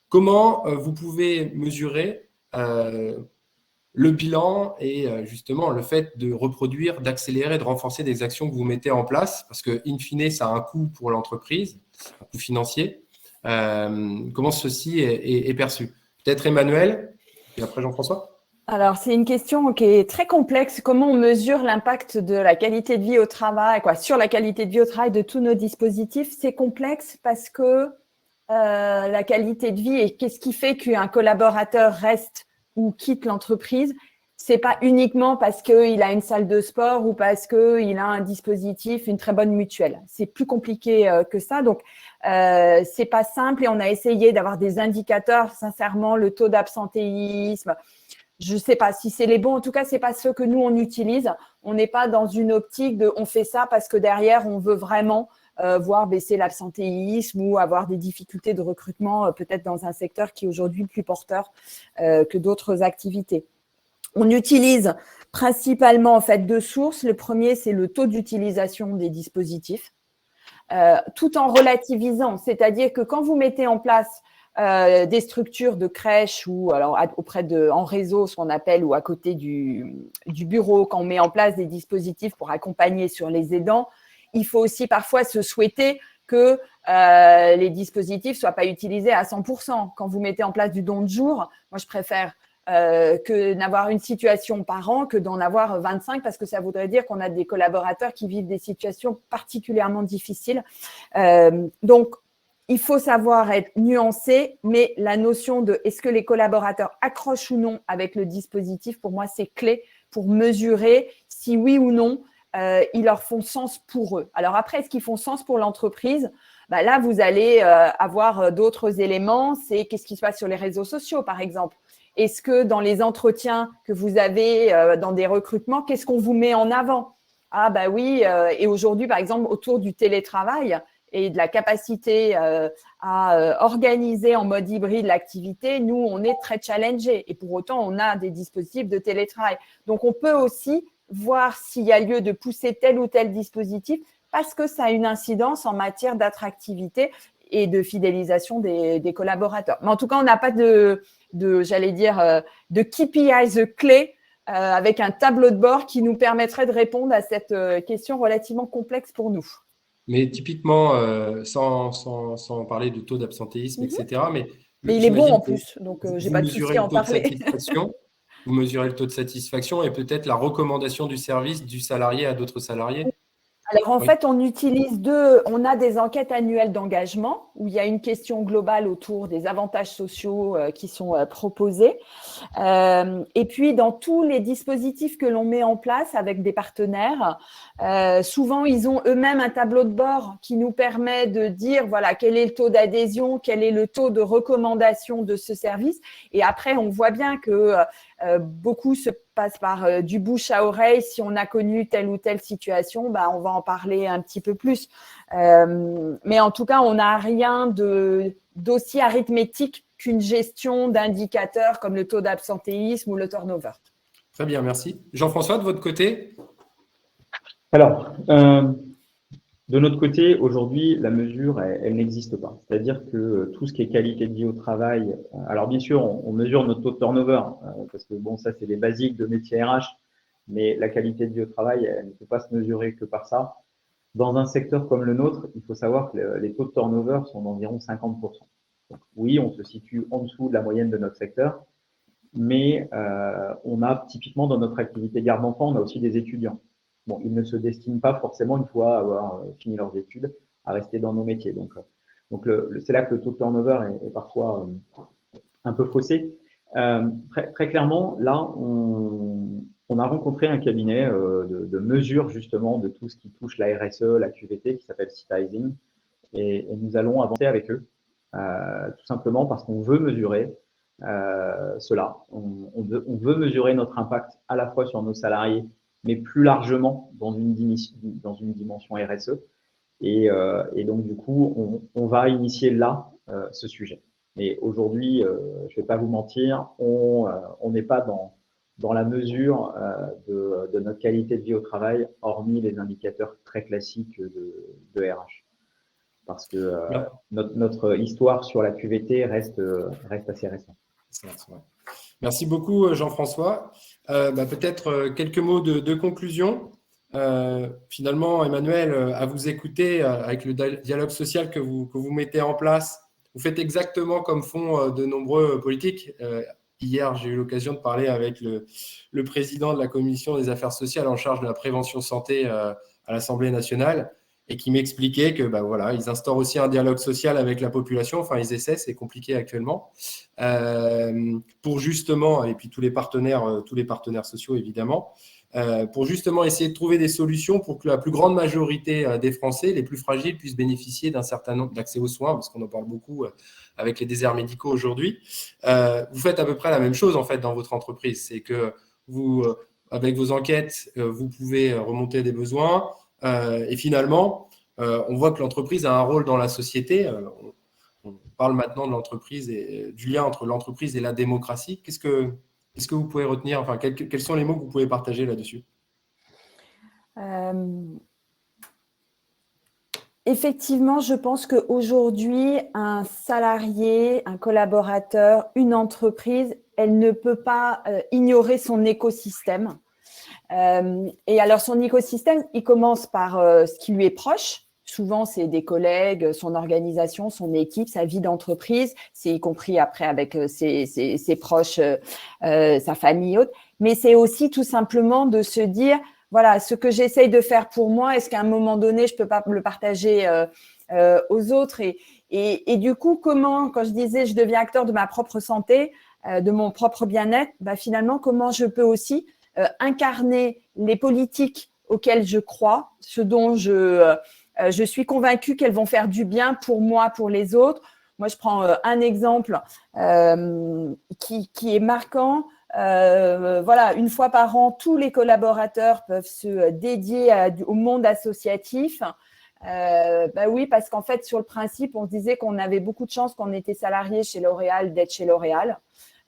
Comment vous pouvez mesurer le bilan et justement le fait de reproduire, d'accélérer, de renforcer des actions que vous mettez en place, parce que in fine, ça a un coût pour l'entreprise, un coût financier. Comment ceci est perçu? Peut-être Emmanuel, et après Jean-François. Alors, c'est une question qui est très complexe. Comment on mesure l'impact de la qualité de vie au travail, sur la qualité de vie au travail de tous nos dispositifs? C'est complexe parce que la qualité de vie et qu'est-ce qui fait qu'un collaborateur reste ou quitte l'entreprise, c'est pas uniquement parce qu'il a une salle de sport ou parce qu'il a un dispositif, une très bonne mutuelle. C'est plus compliqué que ça. Donc, c'est pas simple et on a essayé d'avoir des indicateurs. Sincèrement, le taux d'absentéisme, je sais pas si c'est les bons. En tout cas, c'est pas ceux que nous, on utilise. On n'est pas dans une optique de on fait ça parce que derrière, on veut vraiment voir baisser l'absentéisme ou avoir des difficultés de recrutement peut-être dans un secteur qui est aujourd'hui plus porteur que d'autres activités. On utilise principalement en fait 2 sources. Le premier, c'est le taux d'utilisation des dispositifs, tout en relativisant. C'est-à-dire que quand vous mettez en place des structures de crèche ou alors en réseau, ce qu'on appelle, ou à côté du bureau, quand on met en place des dispositifs pour accompagner sur les aidants, il faut aussi parfois se souhaiter que les dispositifs ne soient pas utilisés à 100%. Quand vous mettez en place du don de jour, moi, je préfère que d'avoir une situation par an que d'en avoir 25 parce que ça voudrait dire qu'on a des collaborateurs qui vivent des situations particulièrement difficiles. Donc, il faut savoir être nuancé, mais la notion de est-ce que les collaborateurs accrochent ou non avec le dispositif, pour moi, c'est clé pour mesurer si oui ou non ils leur font sens pour eux. Alors après, est-ce qu'ils font sens pour l'entreprise? Là, vous allez avoir d'autres éléments. C'est qu'est-ce qui se passe sur les réseaux sociaux, par exemple. Est-ce que dans les entretiens que vous avez dans des recrutements, qu'est-ce qu'on vous met en avant? Ah oui, et aujourd'hui, par exemple, autour du télétravail et de la capacité à organiser en mode hybride l'activité, nous, on est très challengés. Et pour autant, on a des dispositifs de télétravail. Donc, on peut aussi voir s'il y a lieu de pousser tel ou tel dispositif parce que ça a une incidence en matière d'attractivité et de fidélisation des collaborateurs. Mais en tout cas, on n'a pas de KPIs clés avec un tableau de bord qui nous permettrait de répondre à cette question relativement complexe pour nous. Mais typiquement, sans parler de taux d'absentéisme, etc. Mais il est bon en plus, donc je n'ai pas de souci à en parler. Vous mesurez le taux de satisfaction et peut-être la recommandation du service du salarié à d'autres salariés. Alors, en fait, on a des enquêtes annuelles d'engagement où il y a une question globale autour des avantages sociaux qui sont proposés. Et puis, dans tous les dispositifs que l'on met en place avec des partenaires, souvent, ils ont eux-mêmes un tableau de bord qui nous permet de dire, voilà, quel est le taux d'adhésion, quel est le taux de recommandation de ce service. Et après, on voit bien que beaucoup se passe par du bouche à oreille. Si on a connu telle ou telle situation, on va en parler un petit peu plus. Mais en tout cas, on n'a rien d'aussi arithmétique qu'une gestion d'indicateurs comme le taux d'absentéisme ou le turnover. Très bien, merci. Jean-François, de votre côté? Alors, de notre côté, aujourd'hui, la mesure, elle n'existe pas. C'est-à-dire que tout ce qui est qualité de vie au travail, alors bien sûr, on mesure notre taux de turnover, parce que bon, ça, c'est les basiques de métier RH, mais la qualité de vie au travail, elle ne peut pas se mesurer que par ça. Dans un secteur comme le nôtre, il faut savoir que les taux de turnover sont d'environ 50%. Donc, oui, on se situe en dessous de la moyenne de notre secteur, mais on a typiquement dans notre activité garde d'enfants, on a aussi des étudiants. Bon, ils ne se destinent pas forcément, une fois avoir fini leurs études, à rester dans nos métiers. Donc c'est là que le taux de turnover est parfois un peu faussé. Très clairement, là, on a rencontré un cabinet de mesure justement de tout ce qui touche la RSE, la QVT, qui s'appelle Citizing, et nous allons avancer avec eux, tout simplement parce qu'on veut mesurer cela. On veut mesurer notre impact à la fois sur nos salariés, mais plus largement dans une dimension RSE. Et donc, du coup, on va initier là ce sujet. Et aujourd'hui, je vais pas vous mentir, on n'est pas dans la mesure de notre qualité de vie au travail, hormis les indicateurs très classiques de RH. Parce que notre histoire sur la QVT reste assez récente. Merci beaucoup, Jean-François. Peut-être quelques mots de conclusion. Finalement, Emmanuel, à vous écouter, avec le dialogue social que vous mettez en place, vous faites exactement comme font de nombreux politiques. Hier, j'ai eu l'occasion de parler avec le président de la commission des affaires sociales en charge de la prévention santé à l'Assemblée nationale, et qui m'expliquait que ils instaurent aussi un dialogue social avec la population. Enfin, ils essaient, c'est compliqué actuellement, pour justement, et puis tous les partenaires sociaux évidemment, pour justement essayer de trouver des solutions pour que la plus grande majorité des Français, les plus fragiles, puissent bénéficier d'un certain nombre d'accès aux soins, parce qu'on en parle beaucoup avec les déserts médicaux aujourd'hui. Vous faites à peu près la même chose en fait dans votre entreprise. C'est que vous, avec vos enquêtes, vous pouvez remonter des besoins. Et finalement, on voit que l'entreprise a un rôle dans la société. On parle maintenant de l'entreprise et du lien entre l'entreprise et la démocratie. Qu'est-ce que vous pouvez retenir? Enfin, quels sont les mots que vous pouvez partager là-dessus? Effectivement, je pense qu'aujourd'hui, un salarié, un collaborateur, une entreprise, elle ne peut pas ignorer son écosystème. Et alors, son écosystème, il commence par ce qui lui est proche. Souvent, c'est des collègues, son organisation, son équipe, sa vie d'entreprise. C'est y compris après avec ses proches, sa famille, autres. Mais c'est aussi tout simplement de se dire, voilà, ce que j'essaye de faire pour moi, est-ce qu'à un moment donné, je peux pas le partager aux autres? Et du coup, comment, quand je disais, je deviens acteur de ma propre santé, de mon propre bien-être, finalement, comment je peux aussi incarner les politiques auxquelles je crois, ce dont je suis convaincue qu'elles vont faire du bien pour moi, pour les autres. Moi, je prends un exemple qui est marquant. Une fois par an, tous les collaborateurs peuvent se dédier au monde associatif. Oui, parce qu'en fait, sur le principe, on se disait qu'on avait beaucoup de chance quand on était salarié chez L'Oréal d'être chez L'Oréal.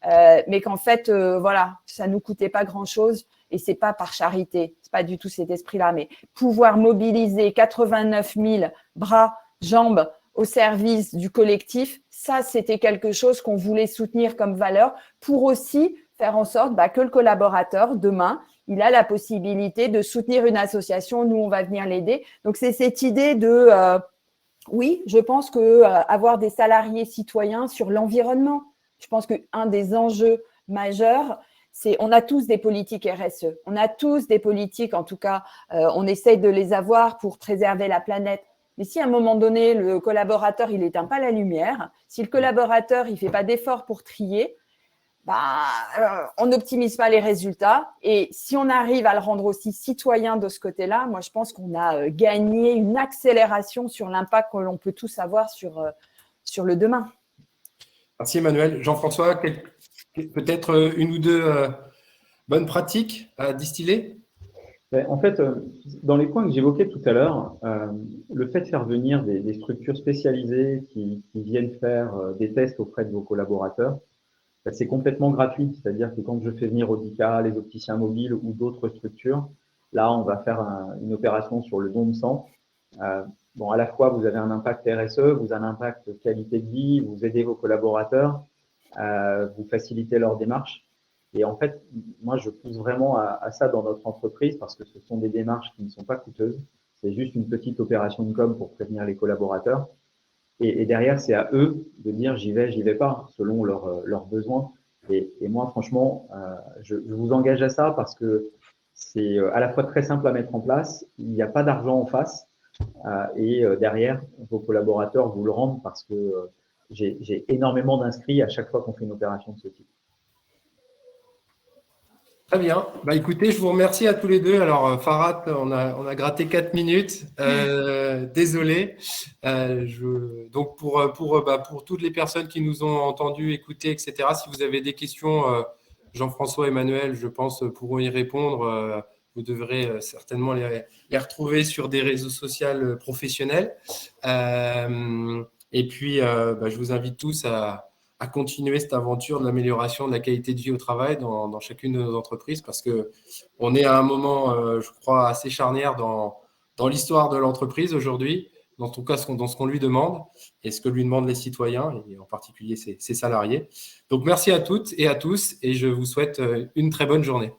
Mais qu'en fait, ça ne nous coûtait pas grand-chose et c'est pas par charité, c'est pas du tout cet esprit-là, mais pouvoir mobiliser 89 000 bras, jambes au service du collectif, ça, c'était quelque chose qu'on voulait soutenir comme valeur pour aussi faire en sorte que le collaborateur, demain, il a la possibilité de soutenir une association, nous, on va venir l'aider. Donc, c'est cette idée de, oui, je pense qu'avoir des salariés citoyens sur l'environnement, je pense qu'un des enjeux majeurs, c'est on a tous des politiques RSE, on a tous des politiques, en tout cas, on essaye de les avoir pour préserver la planète. Mais si à un moment donné, le collaborateur, il n'éteint pas la lumière, si le collaborateur, il ne fait pas d'effort pour trier, on n'optimise pas les résultats. Et si on arrive à le rendre aussi citoyen de ce côté-là, moi, je pense qu'on a gagné une accélération sur l'impact que l'on peut tous avoir sur le demain. Merci Emmanuel. Jean-François, peut-être une ou deux bonnes pratiques à distiller? En fait, dans les points que j'évoquais tout à l'heure, le fait de faire venir des structures spécialisées qui viennent faire des tests auprès de vos collaborateurs, c'est complètement gratuit. C'est-à-dire que quand je fais venir Audica, les opticiens mobiles ou d'autres structures, là, on va faire une opération sur le don de sang. Bon, à la fois, vous avez un impact RSE, vous avez un impact qualité de vie, vous aidez vos collaborateurs, vous facilitez leur démarche. Et en fait, moi, je pousse vraiment à ça dans notre entreprise parce que ce sont des démarches qui ne sont pas coûteuses. C'est juste une petite opération de com pour prévenir les collaborateurs. Et derrière, c'est à eux de dire j'y vais pas, selon leurs besoins. Et moi, franchement, je vous engage à ça parce que c'est à la fois très simple à mettre en place. Il n'y a pas d'argent en face. Et derrière, vos collaborateurs vous le rendent parce que j'ai énormément d'inscrits à chaque fois qu'on fait une opération de ce type. Très bien. Écoutez, je vous remercie à tous les deux. Alors, Farhat, on a gratté 4 minutes. Désolé. Donc, pour toutes les personnes qui nous ont entendus, écoutés, etc., si vous avez des questions, Jean-François, Emmanuel, je pense, pourront y répondre. Vous devrez certainement les retrouver sur des réseaux sociaux professionnels. Et puis, je vous invite tous à continuer cette aventure de l'amélioration de la qualité de vie au travail dans chacune de nos entreprises parce qu'on est à un moment, je crois, assez charnière dans l'histoire de l'entreprise aujourd'hui, dans tout cas dans ce qu'on lui demande et ce que lui demandent les citoyens et en particulier ses salariés. Donc, merci à toutes et à tous et je vous souhaite une très bonne journée.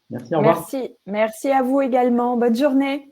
Merci, au revoir. Merci à vous également. Bonne journée.